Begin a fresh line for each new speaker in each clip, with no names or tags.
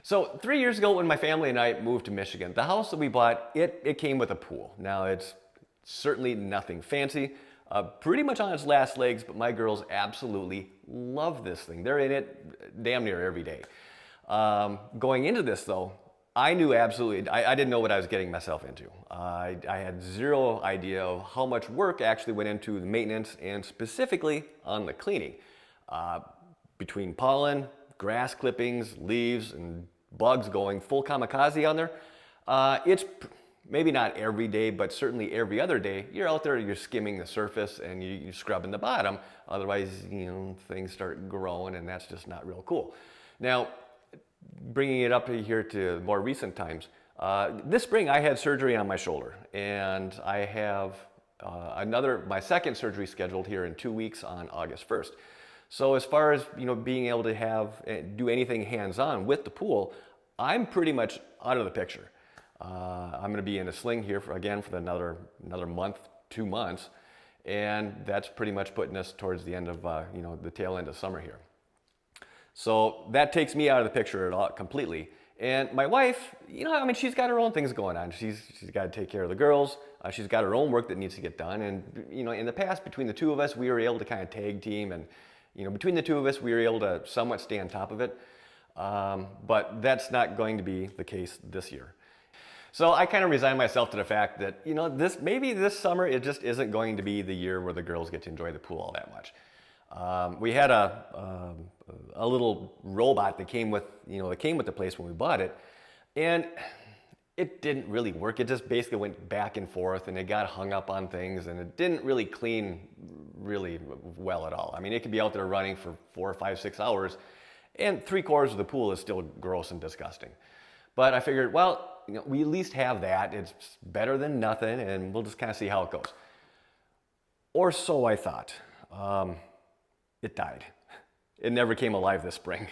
So 3 years ago when my family and I moved to Michigan, the house that we bought, it came with a pool. Now it's certainly nothing fancy, pretty much on its last legs, but my girls absolutely love this thing. They're in it damn near every day. Going into this though, I knew absolutely, I didn't know what I was getting myself into. I had zero idea of how much work actually went into the maintenance and specifically on the cleaning. Between pollen, grass clippings, leaves, and bugs going full kamikaze on there, it's maybe not every day, but certainly every other day, you're out there, you're skimming the surface and you're scrubbing the bottom. Otherwise, things start growing and that's just not real cool. Now, bringing it up here to more recent times, this spring I had surgery on my shoulder and I have my second surgery scheduled here in 2 weeks on August 1st. So as far as being able to do anything hands-on with the pool, I'm pretty much out of the picture. I'm going to be in a sling here for another month, 2 months, and that's pretty much putting us towards the end of the tail end of summer here. So that takes me out of the picture completely. And my wife, she's got her own things going on. She's got to take care of the girls. She's got her own work that needs to get done. And in the past, between the two of us, we were able to kind of tag team, and between the two of us, we were able to somewhat stay on top of it. But that's not going to be the case this year. So I kind of resigned myself to the fact that maybe this summer it just isn't going to be the year where the girls get to enjoy the pool all that much. We had a little robot that came with the place when we bought it, and it didn't really work. It just basically went back and forth, and it got hung up on things, and it didn't really clean really well at all. I mean, it could be out there running for 4, 5, 6 hours, and 3/4 of the pool is still gross and disgusting. But I figured, well, we at least have that. It's better than nothing, and we'll just kind of see how it goes. Or so I thought. It died. It never came alive this spring.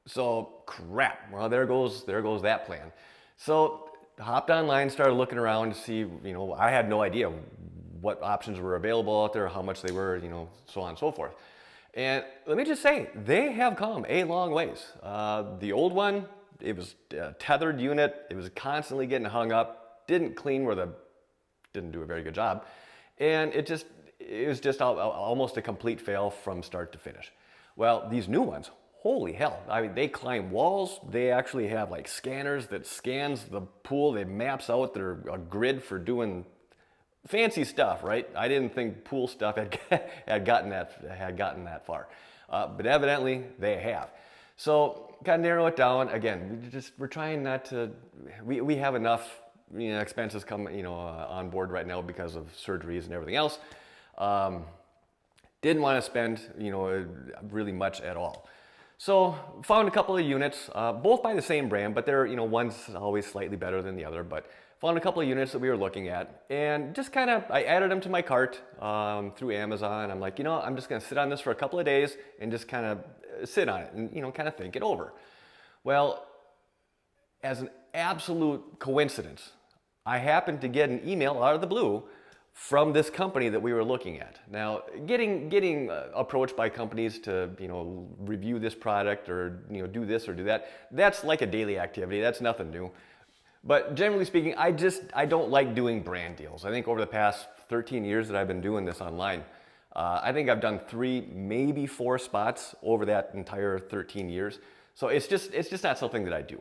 So crap, well there goes that plan. So hopped online, started looking around to see, I had no idea what options were available out there, how much they were, so on and so forth. And let me just say, they have come a long ways. The old one, it was a tethered unit, it was constantly getting hung up, didn't do a very good job, and it was just almost a complete fail from start to finish. Well, these new ones, holy hell. I mean, they climb walls. They actually have like scanners that scans the pool. They maps out a grid for doing fancy stuff, right? I didn't think pool stuff had gotten that far. But evidently they have. So kind of narrow it down. Again, we're trying not to, we have enough expenses coming on board right now because of surgeries and everything else. Didn't want to spend, really much at all. So found a couple of units, both by the same brand, but they're, one's always slightly better than the other, but found a couple of units that we were looking at and just I added them to my cart through Amazon. I'm like, I'm just going to sit on this for a couple of days and just kind of sit on it and, kind of think it over. Well, as an absolute coincidence, I happened to get an email out of the blue from this company that we were looking at. Now, getting approached by companies to review this product or do this or do that, that's like a daily activity. That's nothing new. But generally speaking, I don't like doing brand deals. I think over the past 13 years that I've been doing this online, I think I've done 3, maybe 4 spots over that entire 13 years. So it's just not something that I do.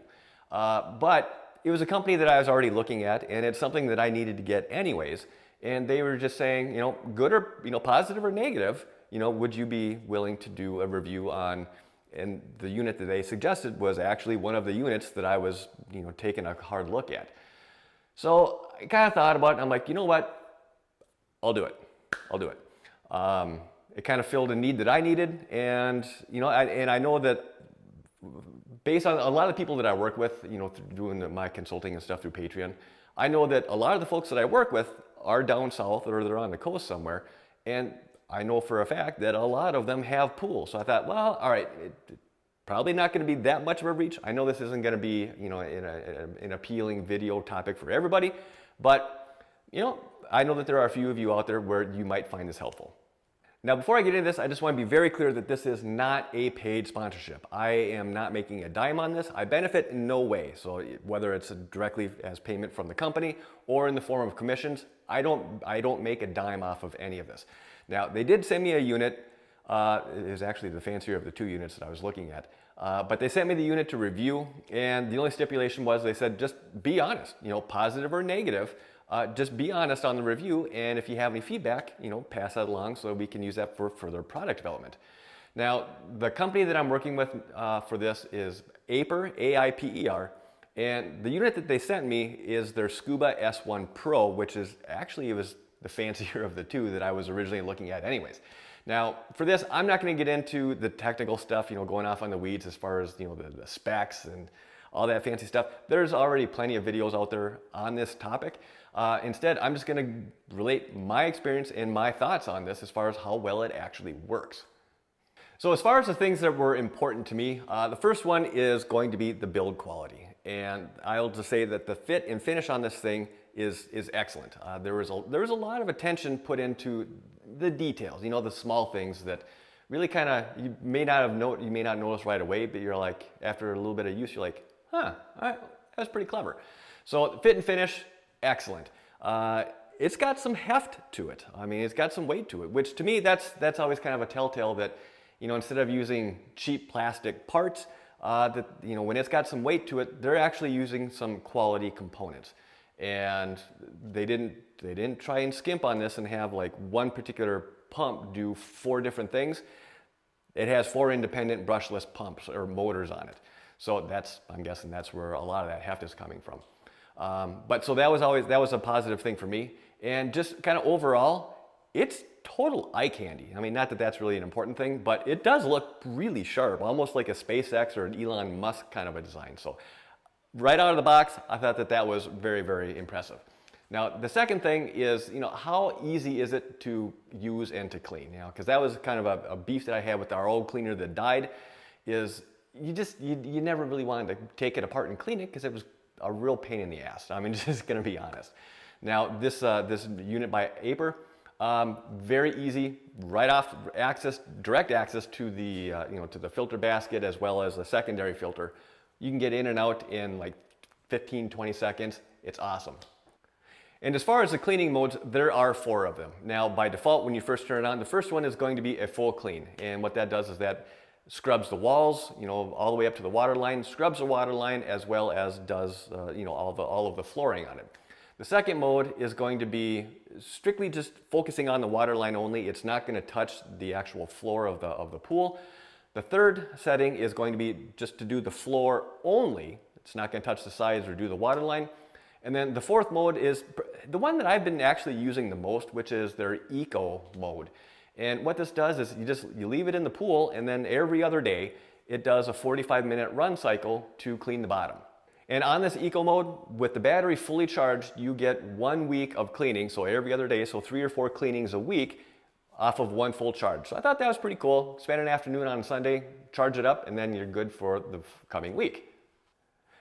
But it was a company that I was already looking at, and it's something that I needed to get anyways. And they were just saying, good or, positive or negative, would you be willing to do a review on, and the unit that they suggested was actually one of the units that I was, taking a hard look at. So I kind of thought about it, and I'm like, you know what, I'll do it. It kind of filled a need that I needed, and, I know that based on a lot of people that I work with, doing my consulting and stuff through Patreon, I know that a lot of the folks that I work with are down south or they're on the coast somewhere, and I know for a fact that a lot of them have pools. So I thought, well, all right, probably not going to be that much of a reach. I know this isn't going to be, an appealing video topic for everybody, but I know that there are a few of you out there where you might find this helpful. Now, before I get into this, I just want to be very clear that this is not a paid sponsorship. I am not making a dime on this. I benefit in no way. So whether it's directly as payment from the company or in the form of commissions, I don't make a dime off of any of this. Now, they did send me a unit. It is actually the fancier of the two units that I was looking at. But they sent me the unit to review, and the only stipulation was they said just be honest, positive or negative. Just be honest on the review, and if you have any feedback, pass that along so we can use that for further product development. Now, the company that I'm working with for this is Aiper, A-I-P-E-R, and the unit that they sent me is their Scuba S1 Pro, which is actually, it was the fancier of the two that I was originally looking at anyways. Now, for this, I'm not going to get into the technical stuff, going off on the weeds as far as, the specs and all that fancy stuff. There's already plenty of videos out there on this topic. Instead, I'm just going to relate my experience and my thoughts on this as far as how well it actually works. So as far as the things that were important to me, the first one is going to be the build quality. And I'll just say that the fit and finish on this thing is excellent. There was a lot of attention put into the details, the small things that really kind of, you may not notice right away, but you're like, after a little bit of use, you're like, huh, that's pretty clever. So fit and finish, excellent. It's got some heft to it. I mean, it's got some weight to it, which to me, that's always kind of a telltale that, instead of using cheap plastic parts, when it's got some weight to it, they're actually using some quality components. And they didn't try and skimp on this and have like one particular pump do 4 different things. It has 4 independent brushless pumps or motors on it. So I'm guessing that's where a lot of that heft is coming from. But so that was a positive thing for me. And just kind of overall, it's total eye candy. I mean, not that that's really an important thing, but it does look really sharp, almost like a SpaceX or an Elon Musk kind of a design. So right out of the box, I thought that was very, very impressive. Now, the second thing is, how easy is it to use and to clean? Because that was kind of a beef that I had with our old cleaner that died, is you never really wanted to take it apart and clean it because it was a real pain in the ass. I mean, just gonna be honest. Now, this unit by Aiper, very easy, right off direct access to the to the filter basket as well as the secondary filter. You can get in and out in like 15-20 seconds. It's awesome. And as far as the cleaning modes, there are 4 of them. Now, by default, when you first turn it on, the first one is going to be a full clean. And what that does is that scrubs the walls, all the way up to the water line, scrubs the water line as well as does, all of the flooring on it. The second mode is going to be strictly just focusing on the water line only. It's not going to touch the actual floor of the pool. The third setting is going to be just to do the floor only. It's not going to touch the sides or do the water line. And then the fourth mode is the one that I've been actually using the most, which is their eco mode. And what this does is you leave it in the pool, and then every other day it does a 45-minute run cycle to clean the bottom. And on this eco mode, with the battery fully charged, you get 1 week of cleaning, so every other day, so 3 or 4 cleanings a week off of 1 full charge. So I thought that was pretty cool. Spend an afternoon on Sunday, charge it up, and then you're good for the coming week.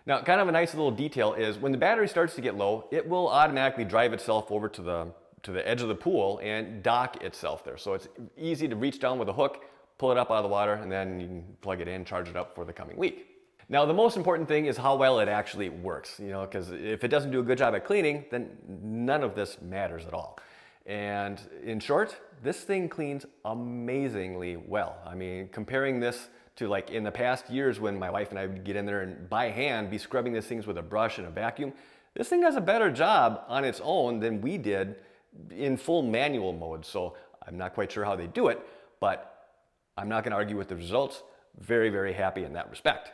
Now, kind of a nice little detail is when the battery starts to get low, it will automatically drive itself over to the edge of the pool and dock itself there. So it's easy to reach down with a hook, pull it up out of the water, and then you can plug it in, charge it up for the coming week. Now, the most important thing is how well it actually works, because if it doesn't do a good job at cleaning, then none of this matters at all. And in short, this thing cleans amazingly well. I mean, comparing this to like in the past years when my wife and I would get in there and by hand be scrubbing these things with a brush and a vacuum, this thing does a better job on its own than we did in full manual mode. So I'm not quite sure how they do it, but I'm not going to argue with the results. Very, very happy in that respect.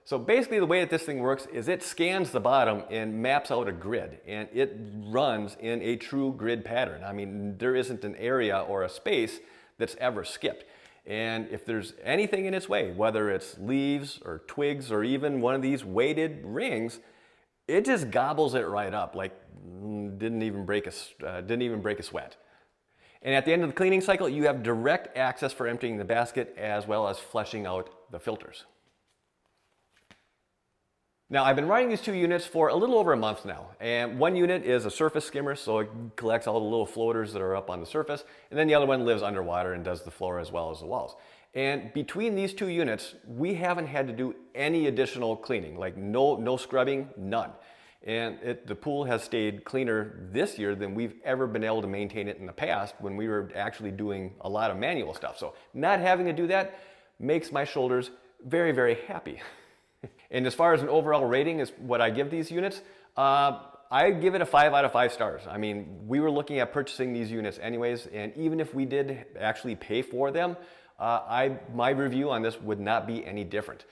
So basically the way that this thing works is it scans the bottom and maps out a grid, and it runs in a true grid pattern. I mean, there isn't an area or a space that's ever skipped. And if there's anything in its way, whether it's leaves or twigs or even one of these weighted rings, it just gobbles it right up, like didn't even break a sweat. And at the end of the cleaning cycle, you have direct access for emptying the basket as well as flushing out the filters. Now, I've been running these two units for a little over a month now, and one unit is a surface skimmer, so it collects all the little floaters that are up on the surface, and then the other one lives underwater and does the floor as well as the walls. And between these two units, we haven't had to do any additional cleaning, like no scrubbing, none. And the pool has stayed cleaner this year than we've ever been able to maintain it in the past when we were actually doing a lot of manual stuff. So not having to do that makes my shoulders very, very happy. And as far as an overall rating is what I give these units, I give it a 5 out of 5 stars. I mean, we were looking at purchasing these units anyways, and even if we did actually pay for them, my review on this would not be any different.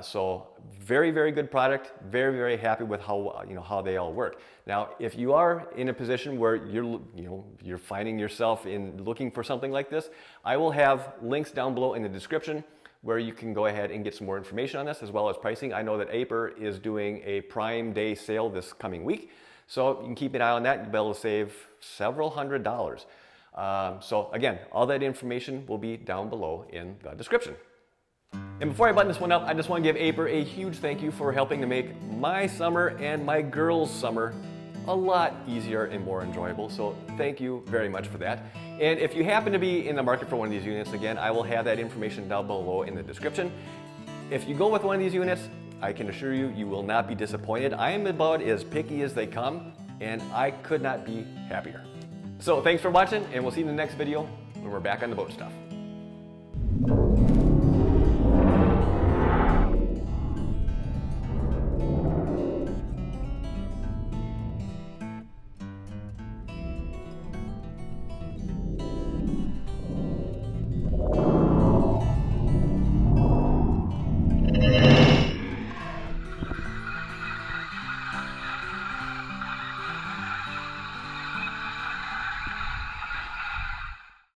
So very, very good product. Very, very happy with how they all work. Now, if you are in a position where you're finding yourself in looking for something like this, I will have links down below in the description where you can go ahead and get some more information on this as well as pricing. I know that Aiper is doing a Prime Day sale this coming week, so you can keep an eye on that. You'll be able to save several $100s. So again, all that information will be down below in the description. And before I button this one up, I just want to give Aiper a huge thank you for helping to make my summer and my girls' summer a lot easier and more enjoyable. So thank you very much for that. And if you happen to be in the market for one of these units, again, I will have that information down below in the description. If you go with one of these units, I can assure you, you will not be disappointed. I am about as picky as they come, and I could not be happier. So thanks for watching, and we'll see you in the next video when we're back on the boat stuff.